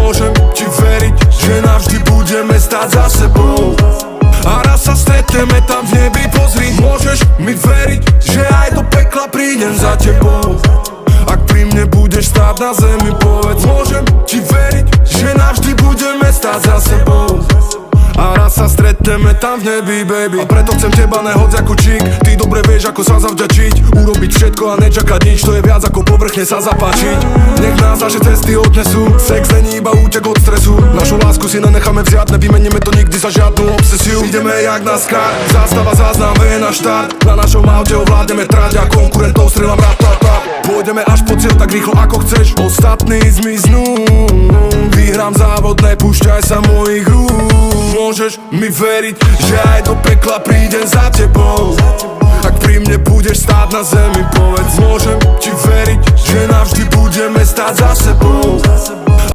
Môžem ti veriť, že navždy budeme stáť za sebou. A raz sa stretneme tam v nebi, pozri. Môžeš mi veriť, že aj do pekla prídem za tebou. Ak pri mne budeš stáť na zemi, povedz. Môžem ti veriť, že navždy budeme stáť za sebou. A raz sa stretneme tam v nebi, baby. A preto chcem teba nehoď ako čík. Ty dobre vieš, ako sa zavďačiť. Urobiť všetko a nečakať nič, to je viac ako povrchne sa zapáčiť. Nech nás naše cesty odnesú. Sex není iba útek od stresu. Našu lásku si nenecháme vziať, nevymeníme to nikdy za žiadnu obsesiu. Ideme jak na skar, zástava záznam, je na štart. Na našom aute ovládneme trať a konkurentov strieľam rap. Pôjdeme až po cieľ tak rýchlo ako chceš, ostatní zmiznú. Vyhrám závod, nepúšťaj sa mojich rúk. Môžeš mi veriť, že aj do pekla prídem za tebou. Ak pri mne budeš stáť na zemi, povedz. Môžem ti veriť, že navždy budeme stáť za sebou.